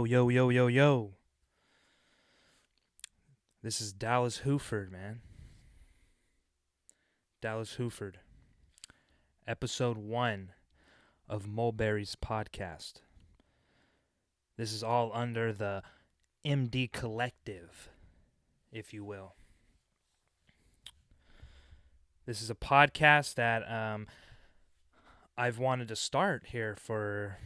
yo, yo, yo, yo. This is Dallas Hooford, man. Dallas Hooford. Episode 1 of Mulberry's podcast. This is all under the MD Collective, if you will. This is a podcast that I've wanted to start here for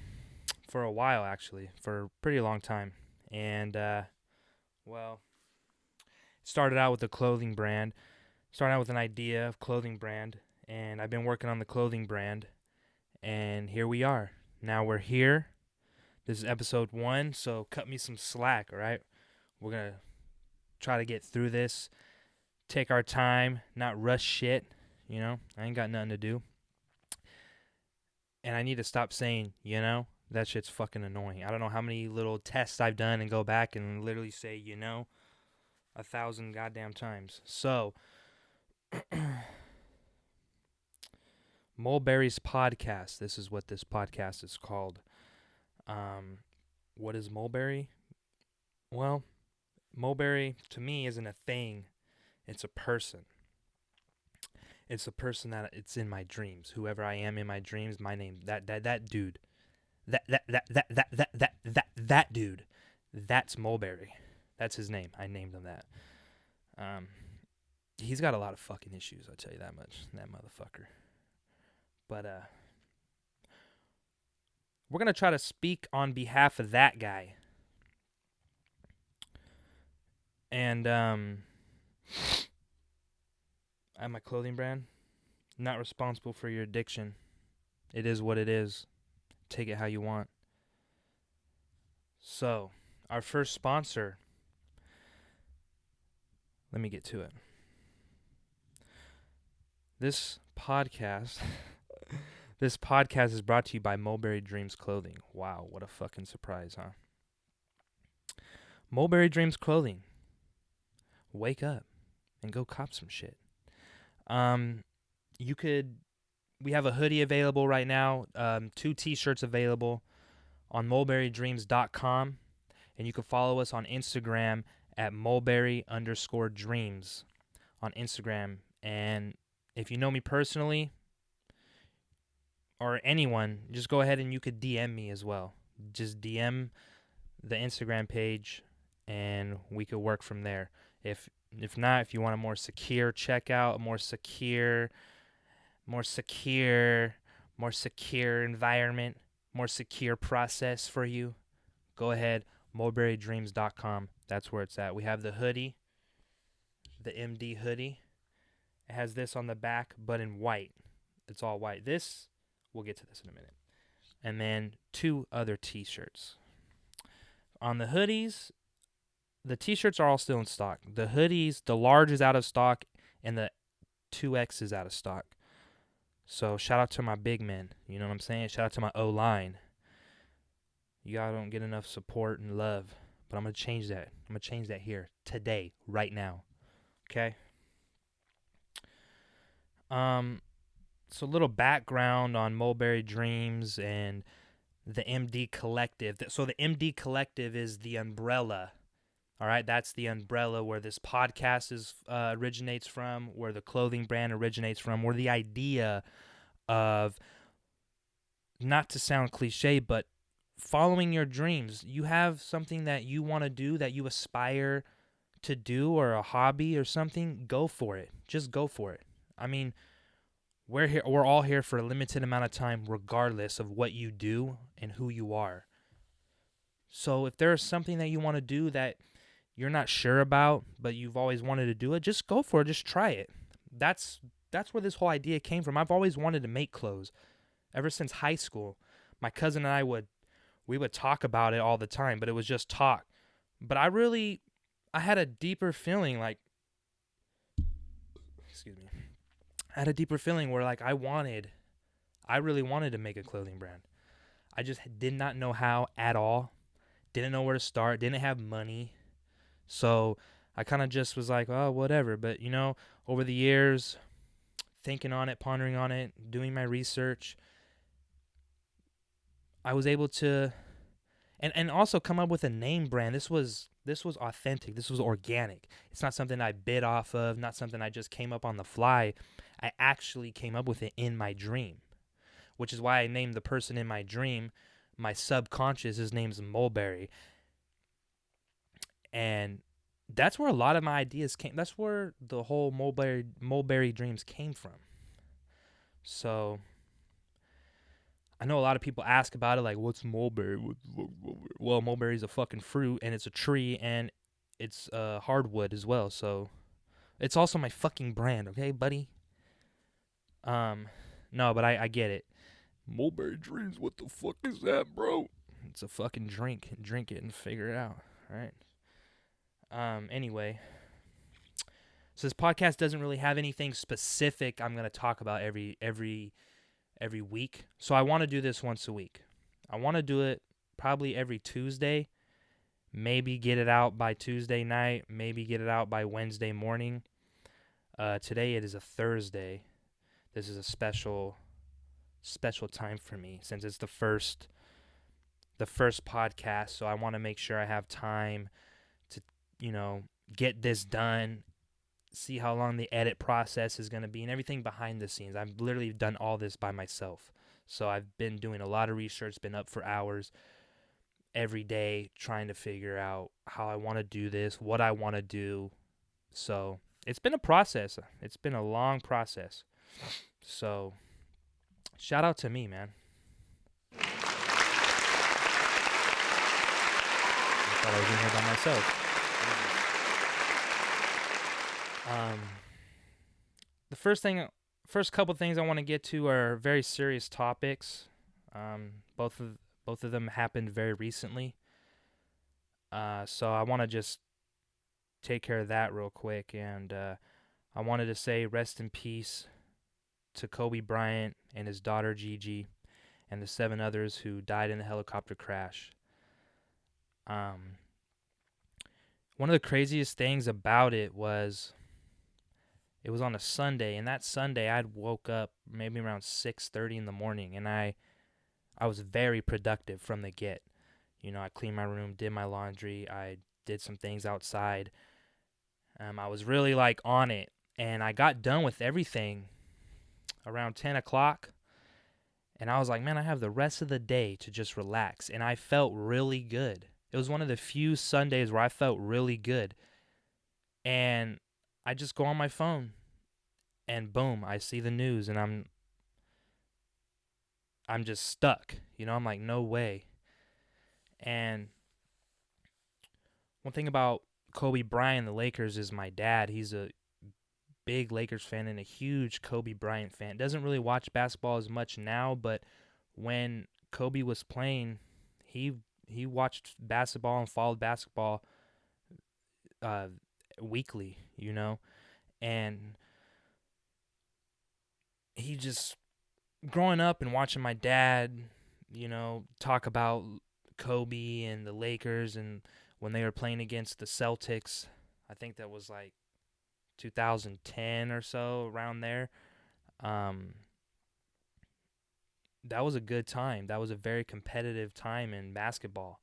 a while, actually, for a pretty long time. And, started out with a clothing brand. Started out with an idea of clothing brand, and I've been working on the clothing brand, and here we are. Now we're here. This is episode 1, so cut me some slack, all right? We're going to try to get through this, take our time, not rush shit, you know? I ain't got nothing to do. And I need to stop saying, you know? That shit's fucking annoying. I don't know how many little tests I've done and go back and literally say, you know, 1,000 goddamn times. So, Mulberry's podcast. This is what this podcast is called. What is Mulberry? Well, Mulberry to me isn't a thing. It's a person. It's a person that it's in my dreams. Whoever I am in my dreams, my name, that dude. That dude. That's Mulberry. That's his name. I named him that. He's got a lot of fucking issues, I'll tell you that much. That motherfucker. But we're going to try to speak on behalf of that guy. And I have my clothing brand. Not responsible for your addiction. It is what it is. Take it how you want. So, our first sponsor. Let me get to it. This podcast is brought to you by Mulberry Dreams Clothing. Wow, what a fucking surprise, huh? Mulberry Dreams Clothing. Wake up and go cop some shit. We have a hoodie available right now, 2 t-shirts available on mulberrydreams.com, and you can follow us on Instagram at mulberry_dreams on Instagram. And if you know me personally, or anyone, just go ahead and you could DM me as well. Just DM the Instagram page, and we could work from there. If not, if you want a more secure checkout, a more secure environment, more secure process for you, go ahead, mulberrydreams.com. That's where it's at. We have the hoodie, the MD hoodie. It has this on the back, but in white. It's all white. We'll get to this in a minute. And then 2 other t-shirts. On the hoodies, the t-shirts are all still in stock. The hoodies, the large is out of stock, and the 2X is out of stock. So shout out to my big men. You know what I'm saying? Shout out to my O-line. Y'all don't get enough support and love. But I'm going to change that. I'm going to change that here, today, right now. Okay? So a little background on Mulberry Dreams and the MD Collective. So the MD Collective is the umbrella. All right, that's the umbrella where this podcast originates from, where the clothing brand originates from, where the idea of, not to sound cliche, but following your dreams. You have something that you want to do, that you aspire to do, or a hobby or something, go for it. Just go for it. I mean, we're all here for a limited amount of time, regardless of what you do and who you are. So if there's something that you want to do that you're not sure about, but you've always wanted to do it, just go for it. Just try it. That's where this whole idea came from. I've always wanted to make clothes ever since high school. My cousin and I would talk about it all the time, but it was just talk. But I had a deeper feeling, like, excuse me. I had a deeper feeling where, like, I really wanted to make a clothing brand. I just did not know how at all. Didn't know where to start. Didn't have money. So I kind of just was like, oh, whatever. But, you know, over the years, thinking on it, pondering on it, doing my research, I was able to and also come up with a name brand. This was authentic. This was organic. It's not something I bit off of, not something I just came up on the fly. I actually came up with it in my dream, which is why I named the person in my dream, my subconscious, his name's Mulberry. And that's where a lot of my ideas came. That's where the whole Mulberry dreams came from. So I know a lot of people ask about it, like, what's mulberry? Well, mulberry's a fucking fruit, and it's a tree, and it's hardwood as well. So it's also my fucking brand, okay, buddy? Um, no, but I get it. Mulberry dreams, what the fuck is that, bro? It's a fucking drink. Drink it and figure it out, right? Anyway, so this podcast doesn't really have anything specific I'm gonna talk about every week. So I want to do this once a week. I want to do it probably every Tuesday. Maybe get it out by Tuesday night. Maybe get it out by Wednesday morning. Today it is a Thursday. This is a special time for me since it's the first podcast. So I want to make sure I have time to, get this done. See how long the edit process is going to be and everything behind the scenes. I've literally done all this by myself. So I've been doing a lot of research, been up for hours every day trying to figure out how I want to do this, what I want to do. So it's been a process. It's been a long process. So shout out to me, man. I thought I was in here by myself. The first couple things I want to get to are very serious topics. Both of them happened very recently. So I want to just take care of that real quick, and I wanted to say rest in peace to Kobe Bryant and his daughter Gigi, and the 7 others who died in the helicopter crash. One of the craziest things about it was on a Sunday, and that Sunday I'd woke up maybe around 6:30 in the morning, and I was very productive from the get. I cleaned my room, did my laundry, I did some things outside. I was really like on it, and I got done with everything around 10 o'clock, and I was like, man, I have the rest of the day to just relax, and I felt really good. It was one of the few Sundays where I felt really good, and I just go on my phone, and boom, I see the news, and I'm just stuck. I'm like, no way. And one thing about Kobe Bryant, the Lakers, is my dad. He's a big Lakers fan and a huge Kobe Bryant fan. Doesn't really watch basketball as much now, but when Kobe was playing, he watched basketball and followed basketball weekly, and he just, growing up and watching my dad, talk about Kobe and the Lakers, and when they were playing against the Celtics, I think that was like 2010 or so, around there. That was a good time. That was a very competitive time in basketball.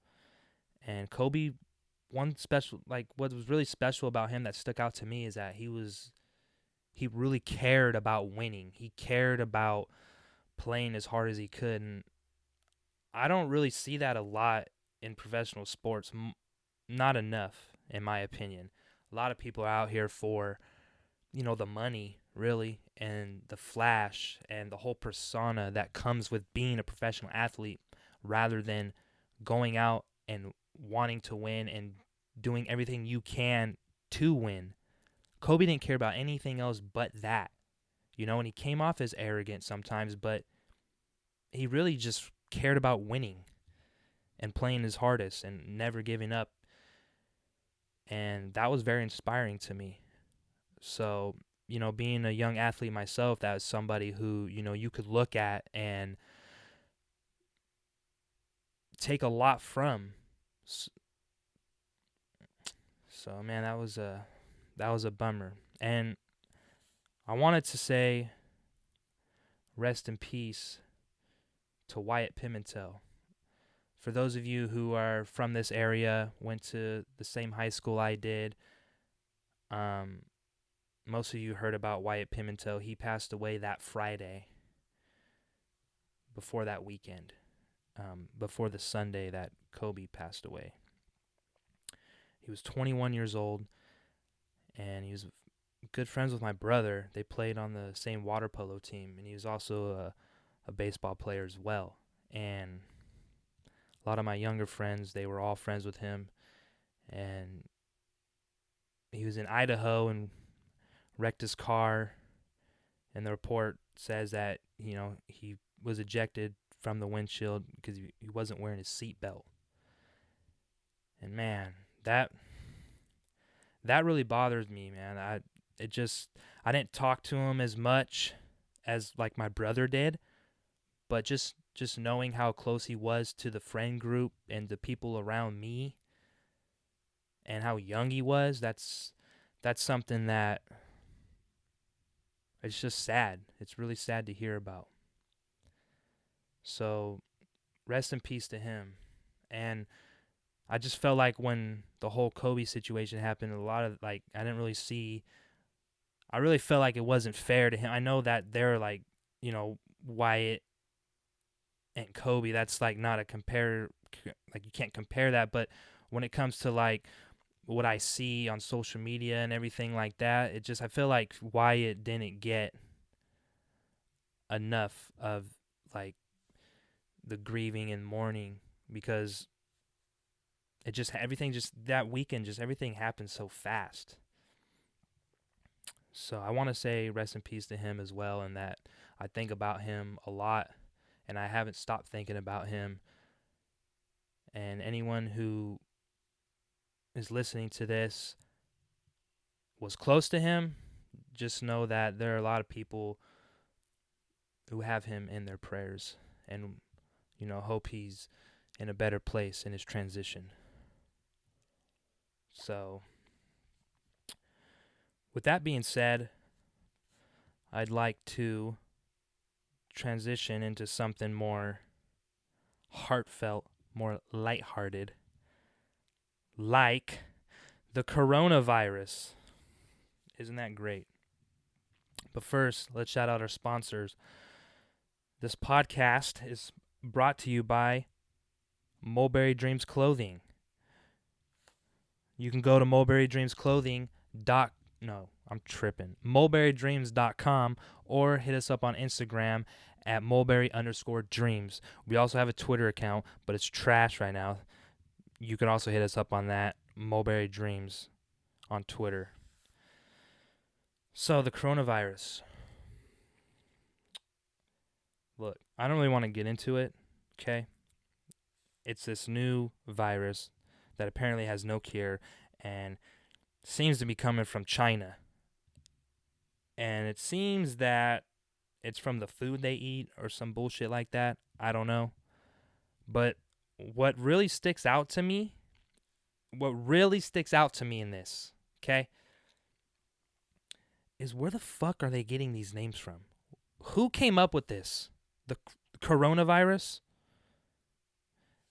And Kobe, what was really special about him that stuck out to me is that he really cared about winning. He cared about playing as hard as he could, and I don't really see that a lot in professional sports. Not enough, in my opinion. A lot of people are out here for, the money, really, and the flash and the whole persona that comes with being a professional athlete, rather than going out and wanting to win and doing everything you can to win. Kobe didn't care about anything else but that, and he came off as arrogant sometimes, but he really just cared about winning and playing his hardest and never giving up. And that was very inspiring to me. So, being a young athlete myself, that was somebody who, you could look at and take a lot from. So, man, that was a bummer. And I wanted to say rest in peace to Wyatt Pimentel. For those of you who are from this area, went to the same high school I did, most of you heard about Wyatt Pimentel. He passed away that Friday before that weekend, before the Sunday that Kobe passed away. He was 21 years old, and he was good friends with my brother. They played on the same water polo team, and he was also a baseball player as well. And a lot of my younger friends, they were all friends with him. And he was in Idaho and wrecked his car. And the report says that, he was ejected from the windshield because he wasn't wearing his seatbelt. And man, that really bothers me, man. I didn't talk to him as much as like my brother did, but just knowing how close he was to the friend group and the people around me and how young he was, that's something that it's just sad. It's really sad to hear about. So rest in peace to him. And I just felt like when the whole Kobe situation happened, I really felt like it wasn't fair to him. I know that they're like, Wyatt and Kobe, that's like not a compare, like you can't compare that. But when it comes to like what I see on social media and everything like that, I feel like Wyatt didn't get enough of like the grieving and mourning, because that weekend, everything happened so fast. So I want to say rest in peace to him as well, and that I think about him a lot, and I haven't stopped thinking about him. And anyone who is listening to this was close to him, just know that there are a lot of people who have him in their prayers, and hope he's in a better place in his transition. So with that being said, I'd like to transition into something more heartfelt, more lighthearted, like the coronavirus. Isn't that great? But first, let's shout out our sponsors. This podcast is brought to you by Mulberry Dreams Clothing. You can go to mulberrydreams.com or hit us up on Instagram at mulberry_dreams. We also have a Twitter account, but it's trash right now. You can also hit us up on that, Mulberry Dreams, on Twitter. So, the coronavirus. Look, I don't really want to get into it, okay? It's this new virus that apparently has no cure and seems to be coming from China. And it seems that it's from the food they eat or some bullshit like that. I don't know. But what really sticks out to me in this, okay, is where the fuck are they getting these names from? Who came up with this? The coronavirus?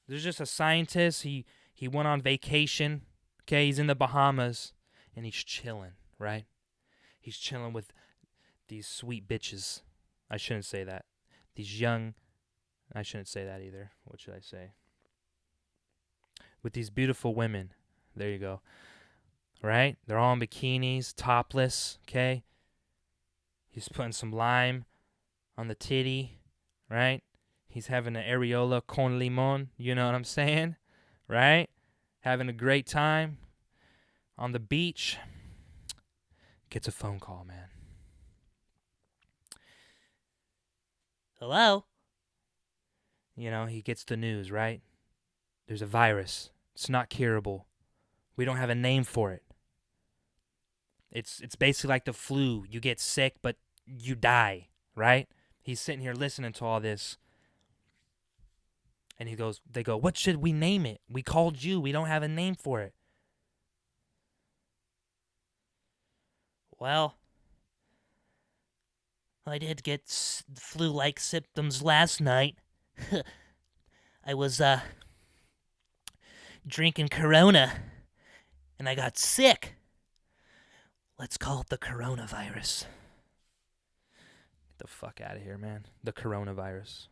There's just a scientist. He went on vacation. Okay, he's in the Bahamas, and he's chilling, right? He's chilling with these sweet bitches. I shouldn't say that. I shouldn't say that either. What should I say? With these beautiful women. There you go. Right? They're all in bikinis, topless, okay? He's putting some lime on the titty, right? He's having an areola con limon, you know what I'm saying? Right? Having a great time on the beach. Gets a phone call, man. Hello? He gets the news, right? There's a virus. It's not curable. We don't have a name for it. It's basically like the flu. You get sick, but you die, right? He's sitting here listening to all this. And they go, what should we name it? We called you. We don't have a name for it. Well, I did get flu-like symptoms last night. I was drinking Corona, and I got sick. Let's call it the coronavirus. Get the fuck out of here, man. The coronavirus.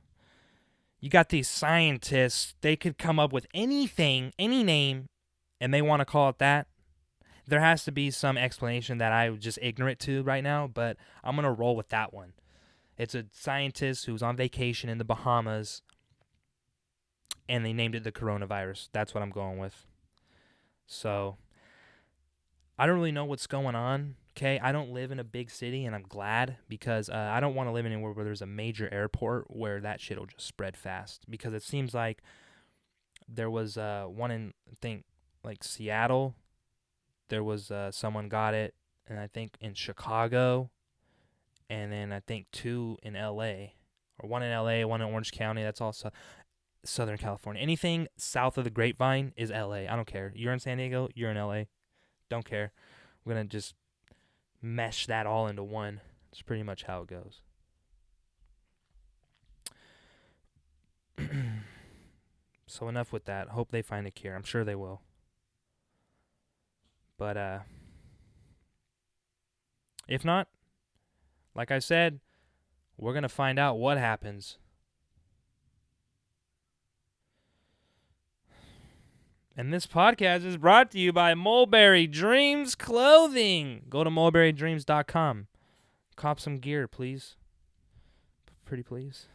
You got these scientists, they could come up with anything, any name, and they want to call it that. There has to be some explanation that I'm just ignorant to right now, but I'm going to roll with that one. It's a scientist who's on vacation in the Bahamas, and they named it the coronavirus. That's what I'm going with. So, I don't really know what's going on, okay? I don't live in a big city, and I'm glad, because I don't want to live anywhere where there's a major airport where that shit will just spread fast. Because it seems like there was one in, I think, like Seattle. There was someone got it, and I think in Chicago, and then I think 2 in L.A., or 1 in L.A., 1 in Orange County. That's also Southern California. Anything south of the Grapevine is L.A. I don't care. You're in San Diego, you're in L.A. Don't care. We're going to just mesh that all into one. It's pretty much how it goes. So enough with that. Hope they find a cure. I'm sure they will. But if not, like I said, we're going to find out what happens. And this podcast is brought to you by Mulberry Dreams Clothing. Go to mulberrydreams.com. Cop some gear, please. Pretty please.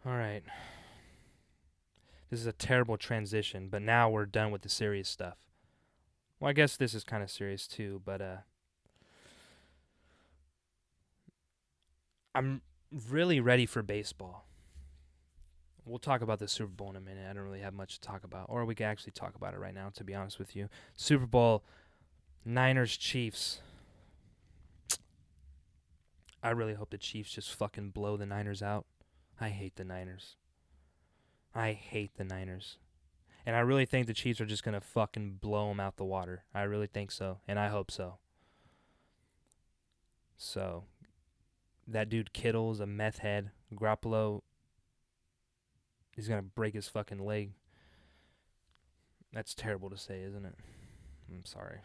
All right. This is a terrible transition, but now we're done with the serious stuff. Well, I guess this is kind of serious too, but I'm really ready for baseball. We'll talk about the Super Bowl in a minute. I don't really have much to talk about. Or we can actually talk about it right now, to be honest with you. Super Bowl, Niners-Chiefs. I really hope the Chiefs just fucking blow the Niners out. I hate the Niners. I hate the Niners. And I really think the Chiefs are just going to fucking blow them out the water. I really think so. And I hope so. So, that dude Kittle's a meth head. Garoppolo, he's going to break his fucking leg. That's terrible to say, isn't it? I'm sorry.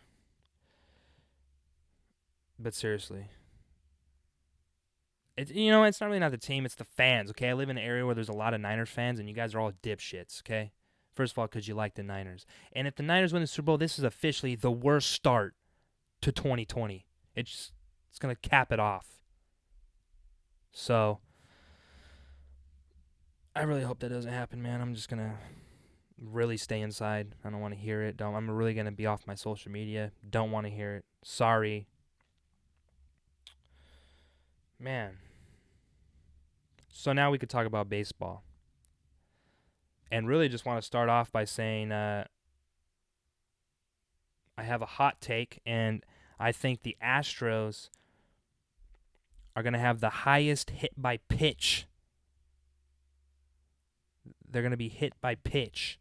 But seriously. It's not really not the team, it's the fans, okay? I live in an area where there's a lot of Niners fans, and you guys are all dipshits, okay? First of all, because you like the Niners. And if the Niners win the Super Bowl, this is officially the worst start to 2020. It's going to cap it off. So, I really hope that doesn't happen, man. I'm just going to really stay inside. I don't want to hear it. I'm really going to be off my social media. Don't want to hear it. Sorry. Man. So now we could talk about baseball. And really just want to start off by saying I have a hot take, and I think the Astros are going to have the highest hit by pitch. They're going to be hit by pitch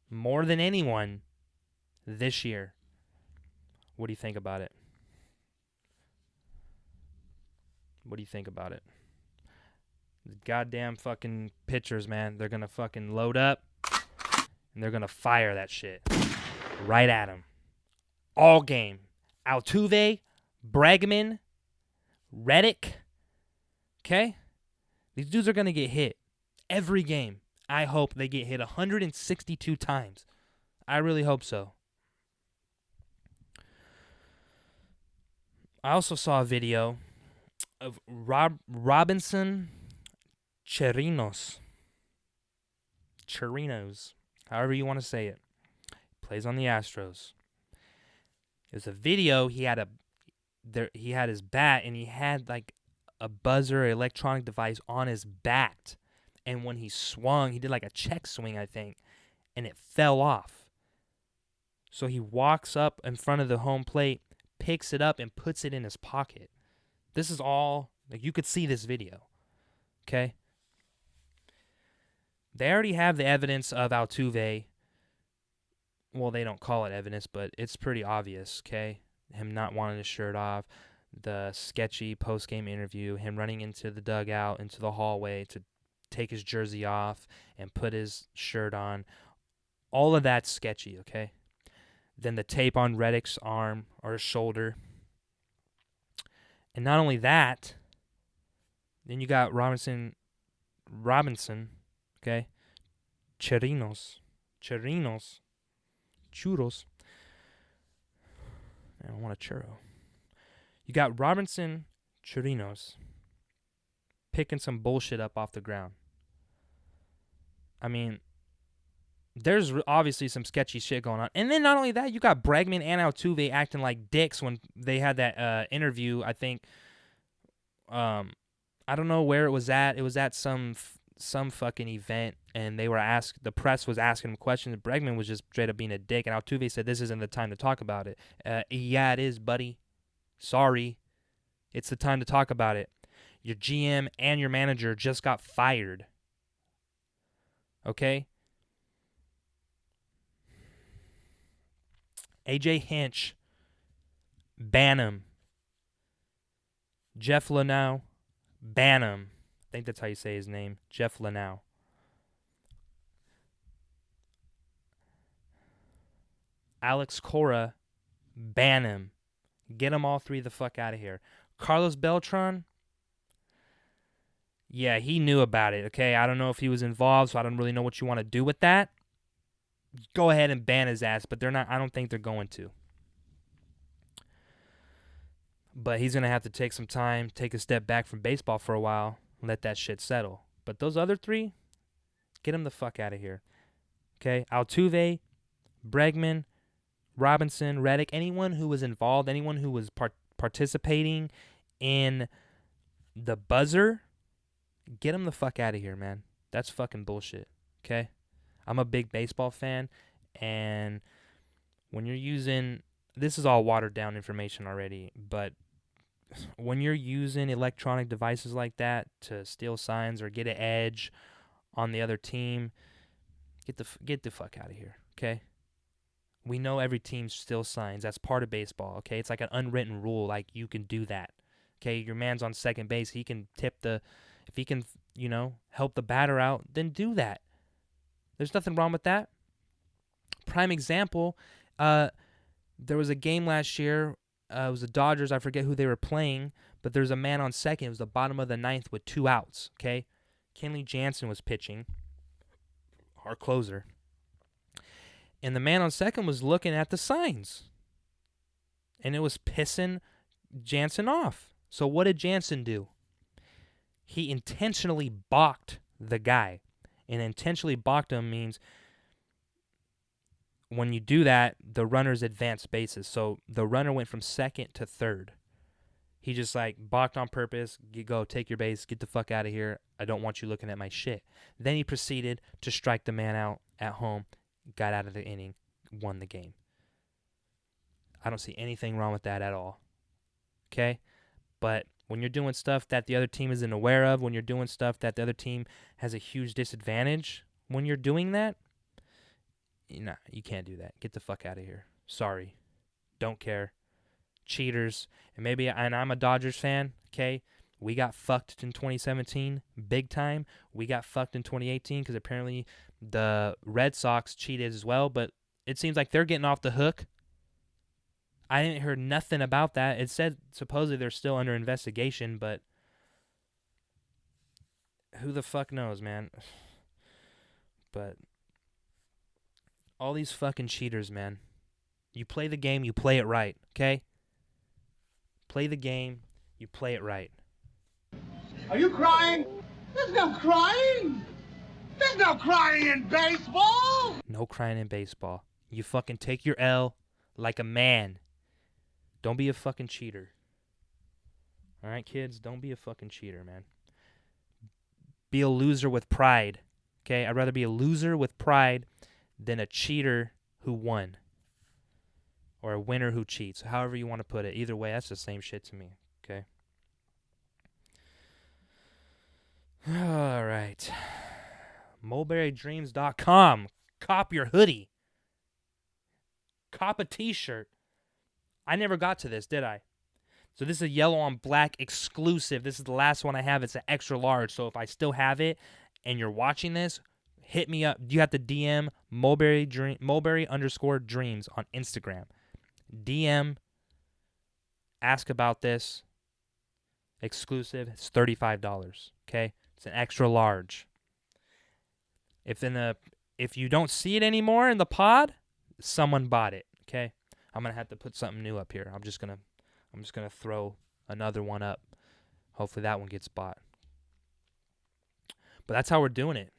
more than anyone this year. What do you think about it? What do you think about it? The goddamn fucking pitchers, man. They're going to fucking load up, and they're going to fire that shit right at them. All game. Altuve, Bregman, Reddick. Okay? These dudes are going to get hit every game. I hope they get hit 162 times. I really hope so. I also saw a video of Robinson Chirinos, however you want to say it. Plays on the Astros. It was a video. He had his bat, and he had like a buzzer, electronic device on his bat. And when he swung, he did like a check swing, I think, and it fell off. So he walks up in front of the home plate, picks it up, and puts it in his pocket. This is all, like, you could see this video, okay? They already have the evidence of Altuve. Well, they don't call it evidence, but it's pretty obvious, okay? Him not wanting his shirt off, the sketchy post-game interview, him running into the dugout, into the hallway to take his jersey off and put his shirt on. All of that's sketchy, okay? Then the tape on Reddick's arm or his shoulder. And not only that, then you got Robinson, okay? Chirinos. Churros. I don't want a churro. You got Robinson Chirinos picking some bullshit up off the ground. I mean, there's obviously some sketchy shit going on. And then not only that, you got Bregman and Altuve acting like dicks when they had that interview. I think, I don't know where it was at. It was at some fucking event, and the press was asking him questions. And Bregman was just straight up being a dick, and Altuve said, "This isn't the time to talk about it." Yeah, it is, buddy. Sorry. It's the time to talk about it. Your GM and your manager just got fired. Okay? AJ Hinch, ban him. Jeff Luhnow, ban him. I think that's how you say his name, Jeff Luhnow. Alex Cora, ban him. Get them all three the fuck out of here. Carlos Beltran, yeah, he knew about it, okay? I don't know if he was involved, so I don't really know what you want to do with that. Go ahead and ban his ass, but I don't think they're going to. But he's going to have to take some time, take a step back from baseball for a while, and let that shit settle. But those other three, get them the fuck out of here. Okay? Altuve, Bregman, Robinson, Reddick, anyone who was involved, anyone who was participating in the buzzer, get them the fuck out of here, man. That's fucking bullshit, okay? I'm a big baseball fan, and when you're using, this is all watered down information already, but when you're using electronic devices like that to steal signs or get an edge on the other team, get the fuck out of here, okay? We know every team steals signs. That's part of baseball, okay? It's like an unwritten rule, like you can do that, okay? Your man's on second base. He can if he can, help the batter out, then do that. There's nothing wrong with that. Prime example, there was a game last year. It was the Dodgers. I forget who they were playing, but there's a man on second. It was the bottom of the ninth with 2 outs, okay? Kenley Jansen was pitching, our closer. And the man on second was looking at the signs. And it was pissing Jansen off. So what did Jansen do? He intentionally balked the guy. And intentionally balked him means when you do that, the runners advance bases. So the runner went from second to third. He just balked on purpose. You go, take your base, get the fuck out of here. I don't want you looking at my shit. Then he proceeded to strike the man out at home, got out of the inning, won the game. I don't see anything wrong with that at all. Okay? But when you're doing stuff that the other team isn't aware of, when you're doing stuff that the other team has a huge disadvantage, when you're doing that, you can't do that. Get the fuck out of here. Sorry. Don't care. Cheaters. And I'm a Dodgers fan, okay? We got fucked in 2017, big time. We got fucked in 2018 because apparently the Red Sox cheated as well, but it seems like they're getting off the hook. I didn't hear nothing about that. It said supposedly they're still under investigation, but who the fuck knows, man? But all these fucking cheaters, man. You play the game, you play it right, okay? Play the game, you play it right. Are you crying? There's no crying. There's no crying in baseball. No crying in baseball. You fucking take your L like a man. Don't be a fucking cheater. All right, kids? Don't be a fucking cheater, man. Be a loser with pride, okay? I'd rather be a loser with pride than a cheater who won. Or a winner who cheats. However you want to put it. Either way, that's the same shit to me, okay? All right. MulberryDreams.com. Cop your hoodie. Cop a t-shirt. I never got to this, did I? So this is a yellow on black exclusive. This is the last one I have. It's an extra large. So if I still have it, and you're watching this, hit me up. You have to DM Mulberry_dreams on Instagram. DM, ask about this. Exclusive. It's $35. Okay, it's an extra large. If you don't see it anymore in the pod, someone bought it. Okay, I'm gonna have to put something new up here. I'm just gonna throw another one up. Hopefully that one gets bought. But that's how we're doing it.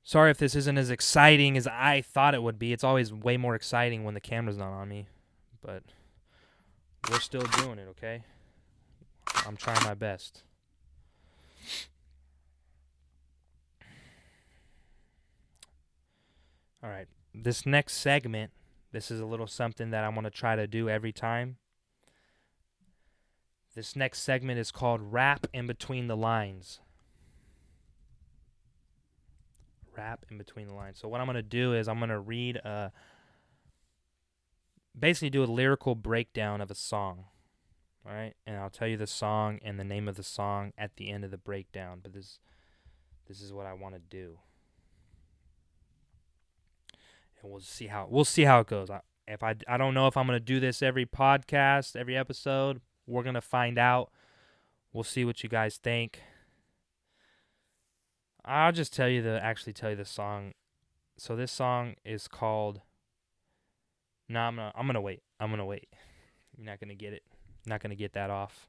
Sorry if this isn't as exciting as I thought it would be. It's always way more exciting when the camera's not on me. But we're still doing it, okay? I'm trying my best. All right. This next segment, this is a little something that I want to try to do every time. This next segment is called Rap in Between the Lines. Rap in between the lines. So what I'm going to do is I'm going to read basically do a lyrical breakdown of a song. All right? And I'll tell you the song and the name of the song at the end of the breakdown, but this is what I want to do. And we'll see how it goes. I don't know if I'm going to do this every podcast, every episode. We're going to find out. We'll see what you guys think. I'll just tell you the song. So this song is called. No, I'm gonna wait. You're not gonna get it. Not gonna get that off.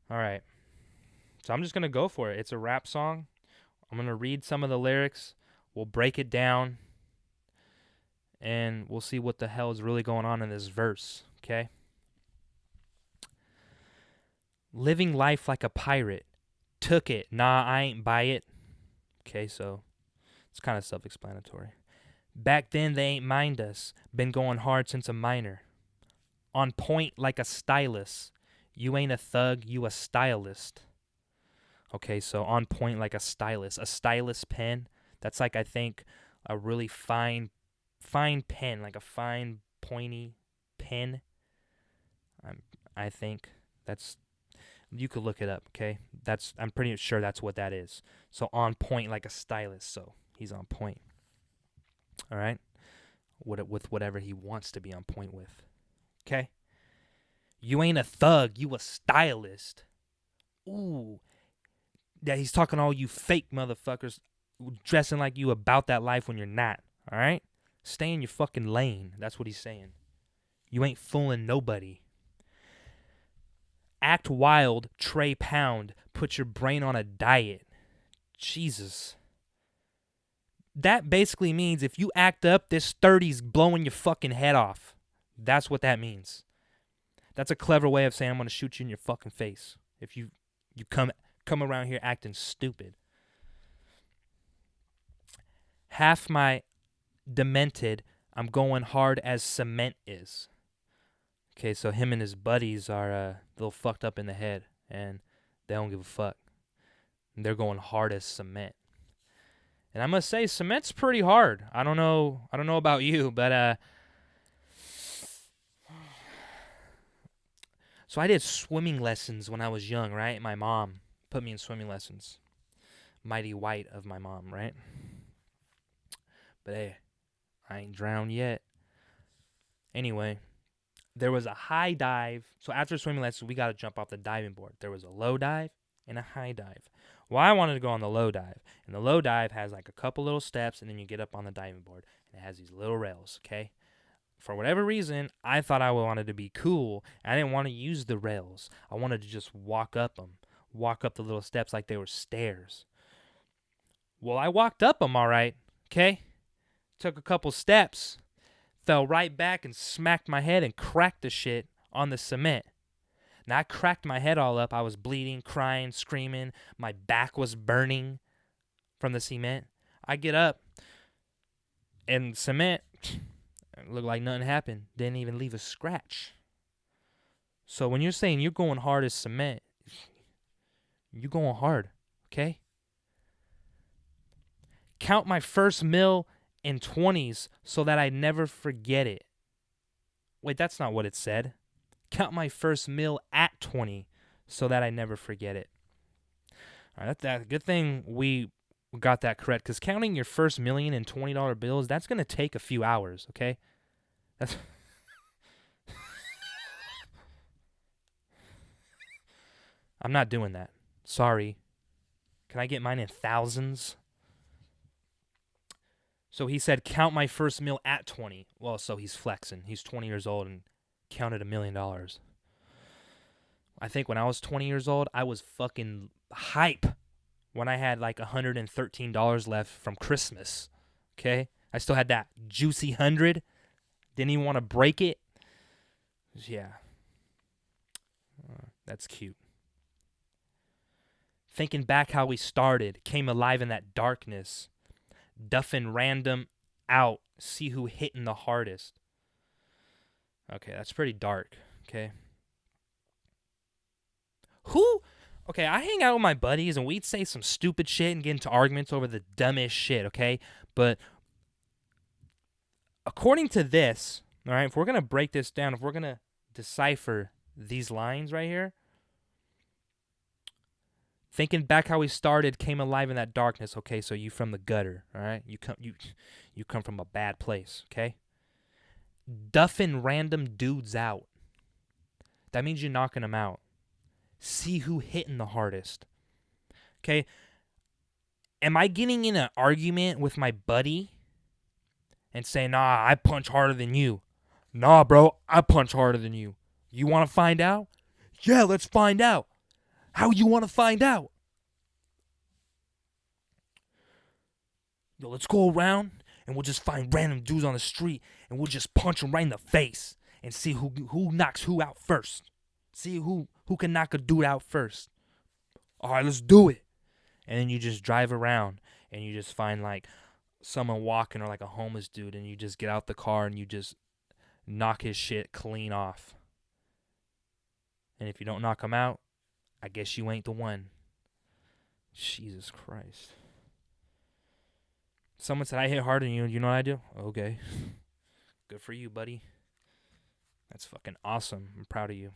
All right. So I'm just gonna go for it. It's a rap song. I'm gonna read some of the lyrics. We'll break it down, and we'll see what the hell is really going on in this verse. Okay. Living life like a pirate. Took it. Nah, I ain't buy it. Okay, so it's kind of self-explanatory. Back then, they ain't mind us. Been going hard since a minor. On point like a stylist. You ain't a thug, you a stylist. Okay, so on point like a stylist. A stylus pen. That's like, I think, a really fine pen. Like a fine, pointy pen. I think that's... You could look it up, okay? I'm pretty sure that's what that is. So on point like a stylist. So he's on point. All right? With whatever he wants to be on point with. Okay? You ain't a thug. You a stylist. Ooh. Yeah, he's talking to all you fake motherfuckers dressing like you about that life when you're not. All right? Stay in your fucking lane. That's what he's saying. You ain't fooling nobody. Act wild, Trey Pound. Put your brain on a diet. Jesus. That basically means if you act up, this 30's blowing your fucking head off. That's what that means. That's a clever way of saying I'm going to shoot you in your fucking face if you come around here acting stupid. Half my demented, I'm going hard as cement is. Okay, so him and his buddies are a little fucked up in the head, and they don't give a fuck. And they're going hard as cement. And I must say, cement's pretty hard. I don't know about you, but so I did swimming lessons when I was young, right? My mom put me in swimming lessons. Mighty white of my mom, right? But hey, I ain't drowned yet. Anyway, there was a high dive. So after swimming lessons, we got to jump off the diving board. There was a low dive and a high dive. Well, I wanted to go on the low dive. And the low dive has like a couple little steps, and then you get up on the diving board. And it has these little rails, okay? For whatever reason, I thought I wanted to be cool. I didn't want to use the rails. I wanted to just walk up the little steps like they were stairs. Well, I walked up them all right, okay? Took a couple steps, fell right back and smacked my head and cracked the shit on the cement. Now, I cracked my head all up. I was bleeding, crying, screaming. My back was burning from the cement. I get up, and cement looked like nothing happened. Didn't even leave a scratch. So when you're saying you're going hard as cement, you're going hard, okay? Count my first meal in 20s so that I never forget it. Wait, that's not what it said. Count my first meal at 20 so that I never forget it. All right, that good thing we got that correct, because counting your first million in $20 bills, that's gonna take a few hours. Okay, that's I'm not doing that. Sorry. Can I get mine in thousands? So he said, count my first meal at 20. Well, so he's flexing. He's 20 years old and counted $1 million. I think when I was 20 years old, I was fucking hype when I had like $113 left from Christmas. Okay? I still had that juicy 100. Didn't even want to break it. Yeah. That's cute. Thinking back how we started, came alive in that darkness. Duffing random out, see who hitting the hardest. Okay, that's pretty dark. Okay. Who? Okay, I hang out with my buddies and we'd say some stupid shit and get into arguments over the dumbest shit, okay? But according to this, all right, if we're going to break this down, if we're going to decipher these lines right here, thinking back how we started, came alive in that darkness. Okay, so you from the gutter, all right? You come from a bad place, okay? Duffing random dudes out. That means you're knocking them out. See who hitting the hardest. Okay? Am I getting in an argument with my buddy and saying, nah, I punch harder than you? Nah, bro, I punch harder than you. You want to find out? Yeah, let's find out. How you want to find out? Yo, let's go around and we'll just find random dudes on the street and we'll just punch them right in the face and see who knocks who out first. See who can knock a dude out first. All right, let's do it. And then you just drive around and you just find like someone walking or like a homeless dude and you just get out the car and you just knock his shit clean off. And if you don't knock him out, I guess you ain't the one. Jesus Christ. Someone said, I hit harder than you. You know what I do? Okay. Good for you, buddy. That's fucking awesome. I'm proud of you.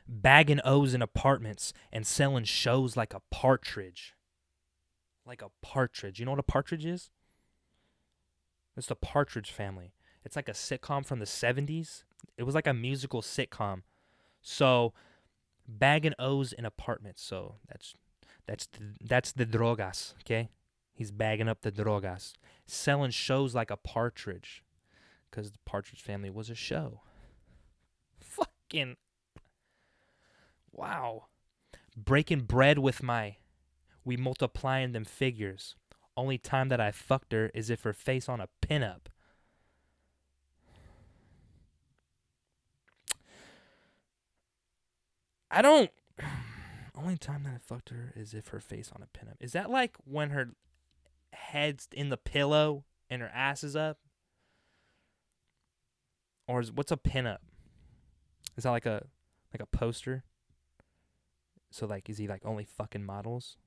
Bagging O's in apartments and selling shows like a partridge. Like a partridge. You know what a partridge is? It's the Partridge Family. It's like a sitcom from the 70s. It was like a musical sitcom. So, bagging O's in apartments. So, that's the drogas, okay? He's bagging up the drogas. Selling shows like a partridge. Because the Partridge Family was a show. Fucking... Wow. Breaking bread with we multiplying them figures. Only time that I fucked her is if her face on a pinup. I don't... Only time that I fucked her is if her face on a pinup. Is that like when her head's in the pillow and her ass is up? Or what's a pinup? Is that like a poster? So like, is he like only fucking models?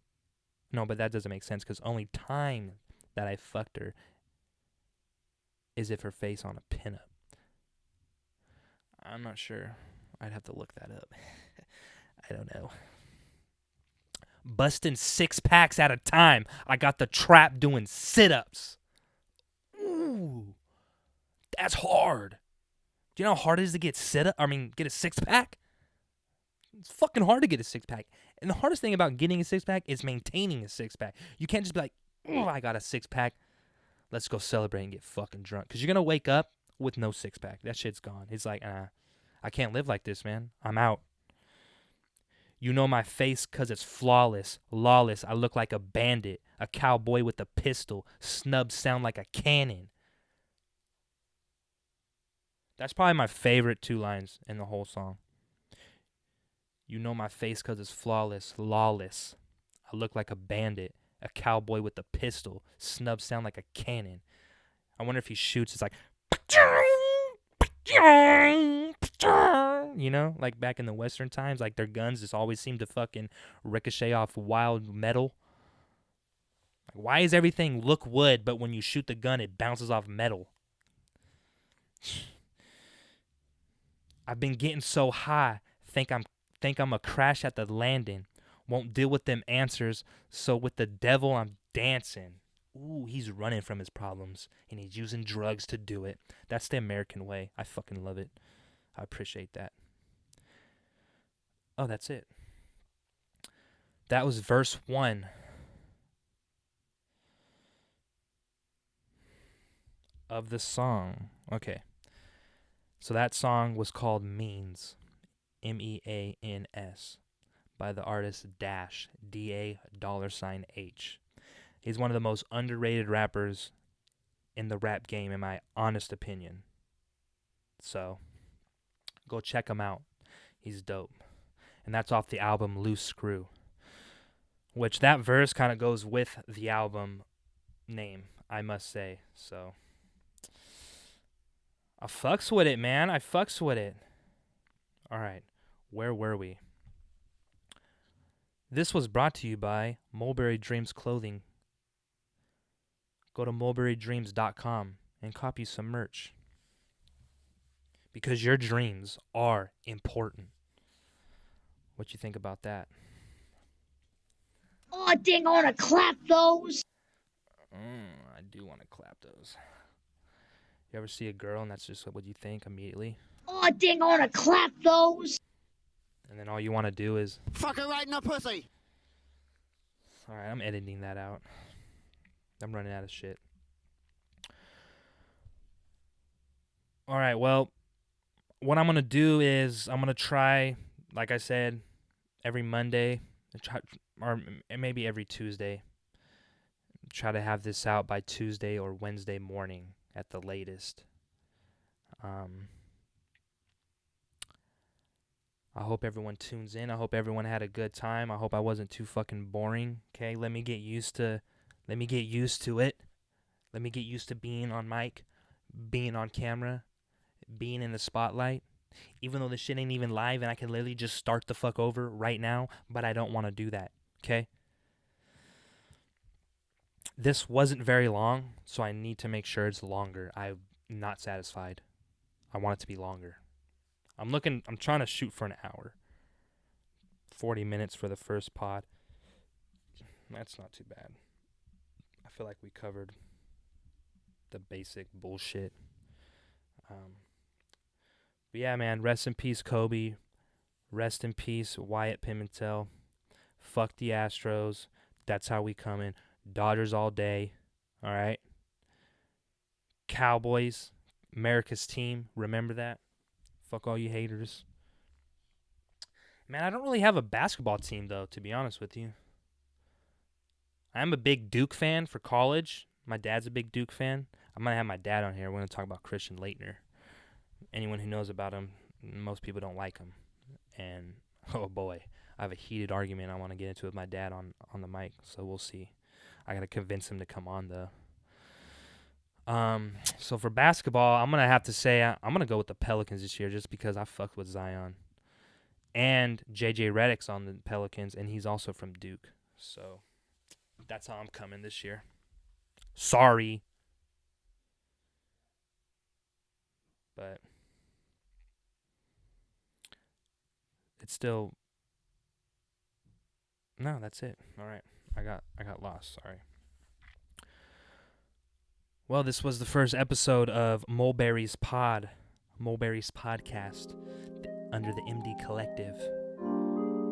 No, but that doesn't make sense because only time that I fucked her is if her face on a pinup. I'm not sure. I'd have to look that up. I don't know. Busting 6 packs at a time. I got the trap doing sit-ups. Ooh, that's hard. Do you know how hard it is to get get a 6-pack? It's fucking hard to get a 6-pack. And the hardest thing about getting a 6-pack is maintaining a 6-pack. You can't just be like, oh, I got a 6-pack. Let's go celebrate and get fucking drunk. Because you're going to wake up with no 6-pack. That shit's gone. It's like, I can't live like this, man. I'm out. You know my face because it's flawless, lawless. I look like a bandit, a cowboy with a pistol. Snubs sound like a cannon. That's probably my favorite 2 lines in the whole song. You know my face because it's flawless, lawless. I look like a bandit, a cowboy with a pistol. Snubs sound like a cannon. I wonder if he shoots, it's like... You know, like back in the Western times, like their guns just always seem to fucking ricochet off wild metal. Like, why is everything look wood, but when you shoot the gun, it bounces off metal? I've been getting so high, think I'm a crash at the landing. Won't deal with them answers, so with the devil I'm dancing. Ooh, he's running from his problems, and he's using drugs to do it. That's the American way. I fucking love it. I appreciate that. Oh, that's it. That was verse 1. Of the song. Okay. So that song was called Means. MEANS. By the artist Dash. DA$H. He's one of the most underrated rappers in the rap game, in my honest opinion. So, go check him out. He's dope. And that's off the album Loose Screw. Which that verse kind of goes with the album name, I must say. So, I fucks with it, man. I fucks with it. Alright, where were we? This was brought to you by Mulberry Dreams Clothing. Go to mulberrydreams.com and copy some merch. Because your dreams are important. What you think about that? Oh, I think I want to clap those. I do want to clap those. You ever see a girl and that's just what you think immediately? Oh, I think I want to clap those. And then all you want to do is... fuck her right in the pussy. Alright, I'm editing that out. I'm running out of shit. Alright, well, what I'm going to do is I'm going to try, like I said, every Monday, or maybe every Tuesday, try to have this out by Tuesday or Wednesday morning at the latest. I hope everyone tunes in. I hope everyone had a good time. I hope I wasn't too fucking boring. Okay, let me get used to it. Let me get used to being on mic, being on camera, being in the spotlight. Even though this shit ain't even live and I can literally just start the fuck over right now, but I don't want to do that. Okay? This wasn't very long, so I need to make sure it's longer. I'm not satisfied. I want it to be longer. I'm trying to shoot for an hour. 40 minutes for the first pod. That's not too bad. I feel like we covered the basic bullshit. But yeah, man, rest in peace, Kobe. Rest in peace, Wyatt Pimentel. Fuck the Astros. That's how we coming. Dodgers all day. All right. Cowboys, America's team. Remember that. Fuck all you haters. Man, I don't really have a basketball team, though, to be honest with you. I'm a big Duke fan for college. My dad's a big Duke fan. I'm going to have my dad on here. We're going to talk about Christian Laettner. Anyone who knows about him, most people don't like him. And, oh boy, I have a heated argument I want to get into with my dad on the mic, so we'll see. I got to convince him to come on, though. So for basketball, I'm going to have to say I'm going to go with the Pelicans this year just because I fucked with Zion. And J.J. Redick's on the Pelicans, and he's also from Duke. So that's how I'm coming this year. Sorry. But it's still... No, that's it. All right. I got lost. Sorry. Well, this was the first episode of Mulberry's podcast under the MD Collective.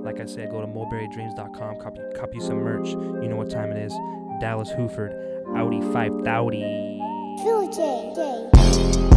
Like I said, go to mulberrydreams.com, copy some merch. You know what time it is. Dallas Hooford, Audi 530. Phil J.